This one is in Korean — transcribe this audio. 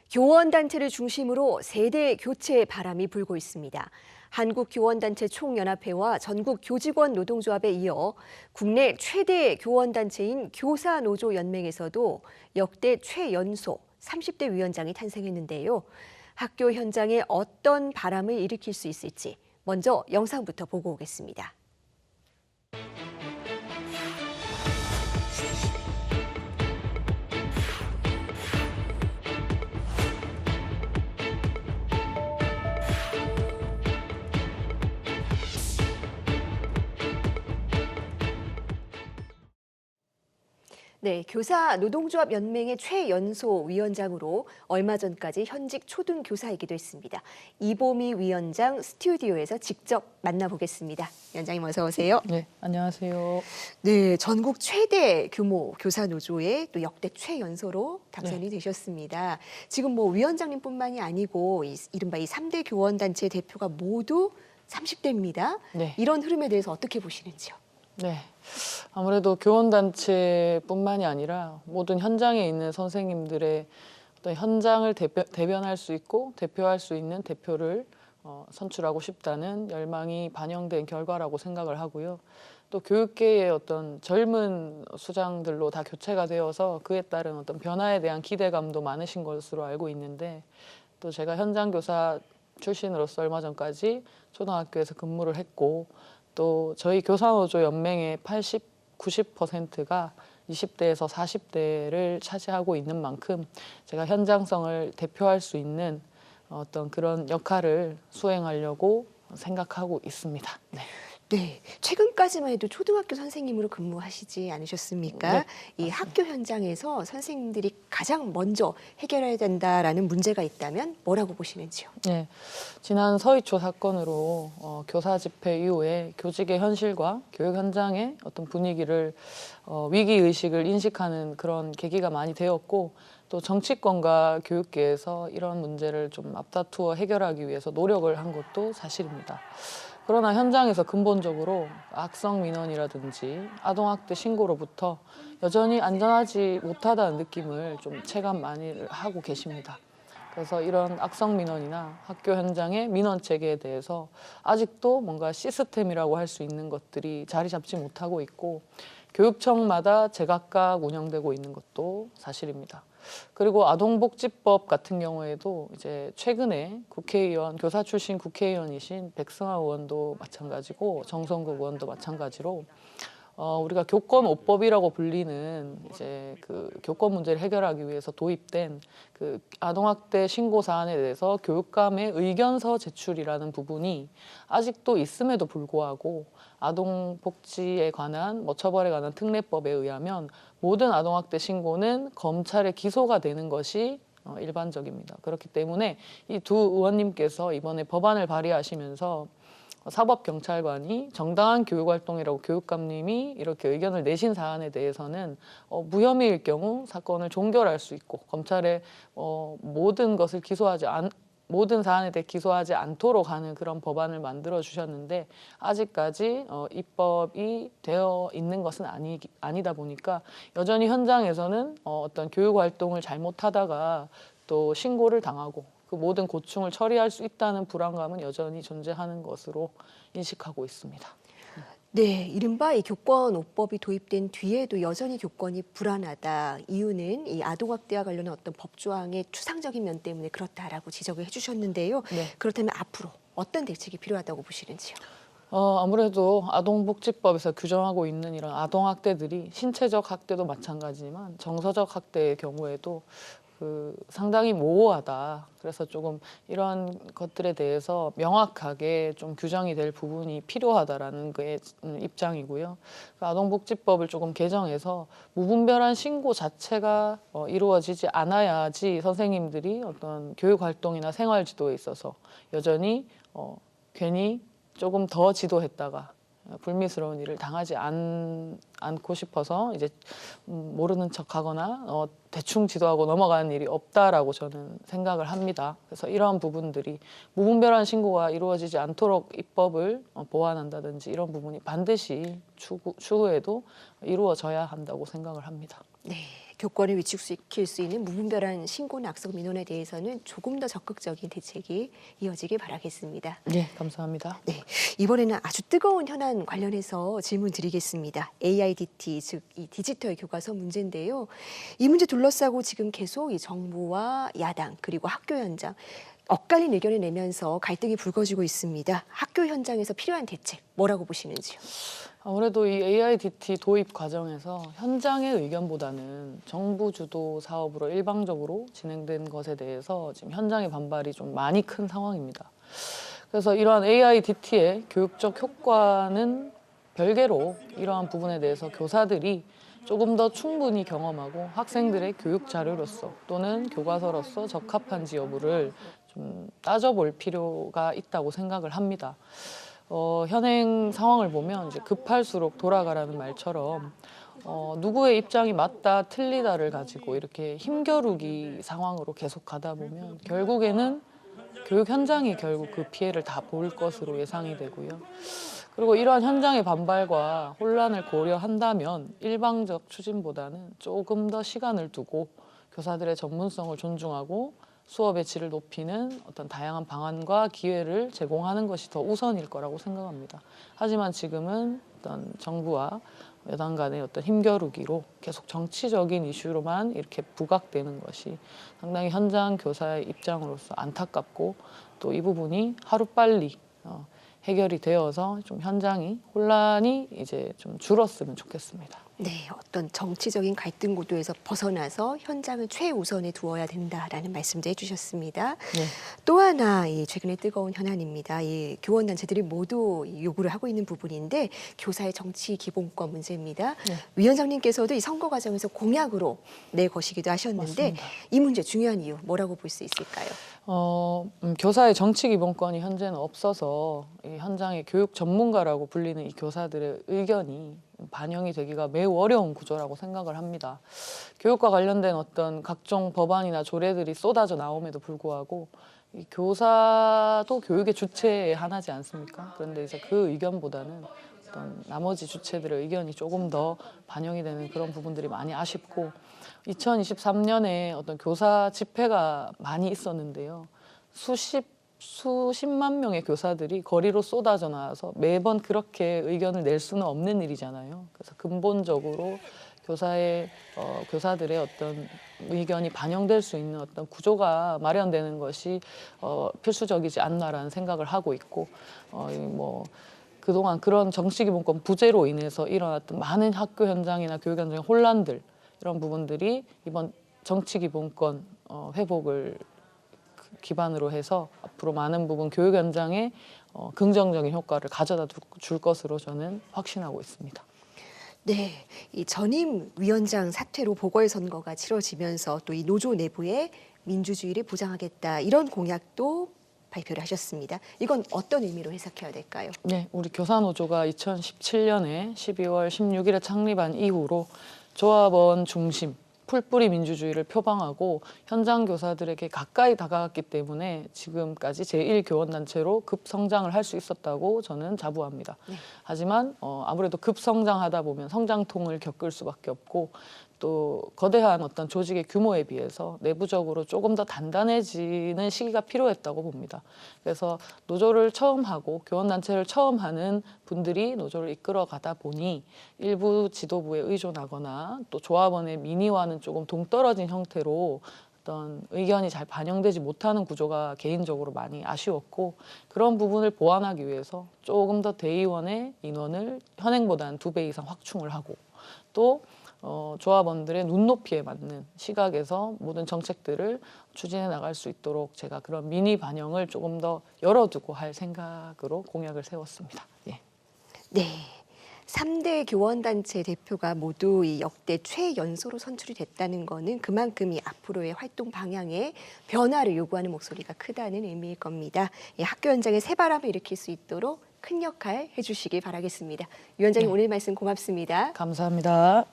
교원단체를 중심으로 세대 교체 바람이 불고 있습니다. 한국교원단체 총연합회와 전국교직원 노동조합에 이어 국내 최대 교원단체인 교사노조연맹에서도 역대 최연소 30대 위원장이 탄생했는데요. 학교 현장에 어떤 바람을 일으킬 수 있을지 먼저 영상부터 보고 오겠습니다. 네, 교사 노동조합 연맹의 최연소 위원장으로 얼마 전까지 현직 초등교사이기도 했습니다. 이보미 위원장 스튜디오에서 직접 만나보겠습니다. 위원장님 어서 오세요. 네, 안녕하세요. 네, 전국 최대 규모 교사 노조의 또 역대 최연소로 당선이 되셨습니다. 지금 뭐 위원장님뿐만이 아니고 이른바 이 3대 교원단체 대표가 모두 30대입니다. 네. 이런 흐름에 대해서 어떻게 보시는지요? 네, 아무래도 교원단체뿐만이 아니라 모든 현장에 있는 선생님들의 어떤 현장을 대변할 수 있고 대표할 수 있는 대표를 선출하고 싶다는 열망이 반영된 결과라고 생각을 하고요. 또 교육계의 어떤 젊은 수장들로 다 교체가 되어서 그에 따른 어떤 변화에 대한 기대감도 많으신 것으로 알고 있는데, 또 제가 현장 교사 출신으로서 얼마 전까지 초등학교에서 근무를 했고, 또 저희 교사노조 연맹의 80, 90%가 20대에서 40대를 차지하고 있는 만큼 제가 현장성을 대표할 수 있는 어떤 그런 역할을 수행하려고 생각하고 있습니다. 네. 네, 최근까지만 해도 초등학교 선생님으로 근무하시지 않으셨습니까? 네, 이 학교 현장에서 선생님들이 가장 먼저 해결해야 된다라는 문제가 있다면 뭐라고 보시는지요? 네, 지난 서희초 사건으로 교사 집회 이후에 교직의 현실과 교육 현장의 어떤 분위기를 위기 의식을 인식하는 그런 계기가 많이 되었고, 또 정치권과 교육계에서 이런 문제를 좀 앞다투어 해결하기 위해서 노력을 한 것도 사실입니다. 그러나 현장에서 근본적으로 악성 민원이라든지 아동학대 신고로부터 여전히 안전하지 못하다는 느낌을 좀 체감 많이 하고 계십니다. 그래서 이런 악성 민원이나 학교 현장의 민원 체계에 대해서 아직도 뭔가 시스템이라고 할 수 있는 것들이 자리 잡지 못하고 있고, 교육청마다 제각각 운영되고 있는 것도 사실입니다. 그리고 아동복지법 같은 경우에도 이제 최근에 국회의원, 교사 출신 국회의원이신 백승아 의원도 마찬가지고 정성국 의원도 마찬가지로 우리가 교권오법이라고 불리는 이제 그 교권 문제를 해결하기 위해서 도입된 그 아동학대 신고 사안에 대해서 교육감의 의견서 제출이라는 부분이 아직도 있음에도 불구하고 아동복지에 관한 처벌에 관한 특례법에 의하면 모든 아동학대 신고는 검찰에 기소가 되는 것이 일반적입니다. 그렇기 때문에 이 두 의원님께서 이번에 법안을 발의하시면서 사법경찰관이 정당한 교육활동이라고 교육감님이 이렇게 의견을 내신 사안에 대해서는 무혐의일 경우 사건을 종결할 수 있고, 검찰에 모든 사안에 대해 기소하지 않도록 하는 그런 법안을 만들어 주셨는데, 아직까지 입법이 되어 있는 것은 아니다 보니까 여전히 현장에서는 어떤 교육 활동을 잘못하다가 또 신고를 당하고 그 모든 고충을 처리할 수 있다는 불안감은 여전히 존재하는 것으로 인식하고 있습니다. 네, 이른바 이 교권오법이 도입된 뒤에도 여전히 교권이 불안하다. 이유는 이 아동학대와 관련한 어떤 법조항의 추상적인 면 때문에 그렇다라고 지적을 해주셨는데요. 네. 그렇다면 앞으로 어떤 대책이 필요하다고 보시는지요? 아무래도 아동복지법에서 규정하고 있는 이런 아동학대들이 신체적 학대도 마찬가지지만 정서적 학대의 경우에도 상당히 모호하다. 그래서 조금 이런 것들에 대해서 명확하게 좀 규정이 될 부분이 필요하다라는 게 입장이고요. 아동복지법을 조금 개정해서 무분별한 신고 자체가 이루어지지 않아야지 선생님들이 어떤 교육활동이나 생활지도에 있어서 여전히 괜히 조금 더 지도했다가 불미스러운 일을 당하지 않고 싶어서 이제 모르는 척하거나 대충 지도하고 넘어가는 일이 없다라고 저는 생각을 합니다. 그래서 이런 부분들이 무분별한 신고가 이루어지지 않도록 입법을 보완한다든지 이런 부분이 반드시 추후에도 이루어져야 한다고 생각을 합니다. 네, 교권을 위축시킬 수 있는 무분별한 신고나 악성 민원에 대해서는 조금 더 적극적인 대책이 이어지길 바라겠습니다. 네, 감사합니다. 네, 이번에는 아주 뜨거운 현안 관련해서 질문 드리겠습니다. AIDT, 즉 이 디지털 교과서 문제인데요. 이 문제 둘러싸고 지금 계속 이 정부와 야당 그리고 학교 현장 엇갈린 의견을 내면서 갈등이 불거지고 있습니다. 학교 현장에서 필요한 대책 뭐라고 보시는지요? 아무래도 이 AIDT 도입 과정에서 현장의 의견보다는 정부 주도 사업으로 일방적으로 진행된 것에 대해서 지금 현장의 반발이 좀 많이 큰 상황입니다. 그래서 이러한 AIDT의 교육적 효과는 별개로 이러한 부분에 대해서 교사들이 조금 더 충분히 경험하고 학생들의 교육 자료로서 또는 교과서로서 적합한지 여부를 좀 따져볼 필요가 있다고 생각을 합니다. 현행 상황을 보면 이제 급할수록 돌아가라는 말처럼 누구의 입장이 맞다 틀리다를 가지고 이렇게 힘겨루기 상황으로 계속 가다 보면 결국에는 교육 현장이 결국 그 피해를 다 볼 것으로 예상이 되고요. 그리고 이러한 현장의 반발과 혼란을 고려한다면 일방적 추진보다는 조금 더 시간을 두고 교사들의 전문성을 존중하고 수업의 질을 높이는 어떤 다양한 방안과 기회를 제공하는 것이 더 우선일 거라고 생각합니다. 하지만 지금은 어떤 정부와 여당 간의 어떤 힘겨루기로 계속 정치적인 이슈로만 이렇게 부각되는 것이 상당히 현장 교사의 입장으로서 안타깝고 또 이 부분이 하루빨리 해결이 되어서 좀 현장이 혼란이 이제 좀 줄었으면 좋겠습니다. 네, 어떤 정치적인 갈등 구도에서 벗어나서 현장을 최우선에 두어야 된다라는 말씀도 해주셨습니다. 네. 또 하나 이 최근에 뜨거운 현안입니다. 이 교원단체들이 모두 요구를 하고 있는 부분인데 교사의 정치 기본권 문제입니다. 네. 위원장님께서도 이 선거 과정에서 공약으로 내거시기도 하셨는데 맞습니다. 이 문제 중요한 이유 뭐라고 볼 수 있을까요? 교사의 정치 기본권이 현재는 없어서 이 현장의 교육 전문가라고 불리는 이 교사들의 의견이 반영이 되기가 매우 어려운 구조라고 생각을 합니다. 교육과 관련된 어떤 각종 법안이나 조례들이 쏟아져 나옴에도 불구하고 이 교사도 교육의 주체의 하나지 않습니까? 그런데 이제 그 의견보다는 어떤 나머지 주체들의 의견이 조금 더 반영이 되는 그런 부분들이 많이 아쉽고 2023년에 어떤 교사 집회가 많이 있었는데요. 수십만 명의 교사들이 거리로 쏟아져 나와서 매번 그렇게 의견을 낼 수는 없는 일이잖아요. 그래서 근본적으로 교사들의 어떤 의견이 반영될 수 있는 어떤 구조가 마련되는 것이 필수적이지 않나라는 생각을 하고 있고 그동안 그런 정치기본권 부재로 인해서 일어났던 많은 학교 현장이나 교육 현장의 혼란들 이런 부분들이 이번 정치기본권 회복을 기반으로 해서 앞으로 많은 부분 교육 현장에 긍정적인 효과를 가져다 줄 것으로 저는 확신하고 있습니다. 네, 이 전임 위원장 사퇴로 보궐선거가 치러지면서 또 이 노조 내부에 민주주의를 보장하겠다 이런 공약도 발표를 하셨습니다. 이건 어떤 의미로 해석해야 될까요? 네, 우리 교사노조가 2017년에 12월 16일에 창립한 이후로 조합원 중심 풀뿌리 민주주의를 표방하고 현장 교사들에게 가까이 다가갔기 때문에 지금까지 제1교원단체로 급성장을 할 수 있었다고 저는 자부합니다. 네. 하지만 아무래도 급성장하다 보면 성장통을 겪을 수밖에 없고 또 거대한 어떤 조직의 규모에 비해서 내부적으로 조금 더 단단해지는 시기가 필요했다고 봅니다. 그래서 노조를 처음 하고 교원단체를 처음 하는 분들이 노조를 이끌어가다 보니 일부 지도부에 의존하거나 또 조합원의 민의와는 조금 동떨어진 형태로 어떤 의견이 잘 반영되지 못하는 구조가 개인적으로 많이 아쉬웠고 그런 부분을 보완하기 위해서 조금 더 대의원의 인원을 현행보다는 2배 이상 확충을 하고 또 조합원들의 눈높이에 맞는 시각에서 모든 정책들을 추진해 나갈 수 있도록 제가 그런 민의 반영을 조금 더 열어두고 할 생각으로 공약을 세웠습니다. 예. 네. 3대 교원단체 대표가 모두 이 역대 최연소로 선출이 됐다는 것은 그만큼 이 앞으로의 활동 방향에 변화를 요구하는 목소리가 크다는 의미일 겁니다. 학교 현장에 새바람을 일으킬 수 있도록 큰 역할 해주시기 바라겠습니다. 위원장님 네. 오늘 말씀 고맙습니다. 감사합니다.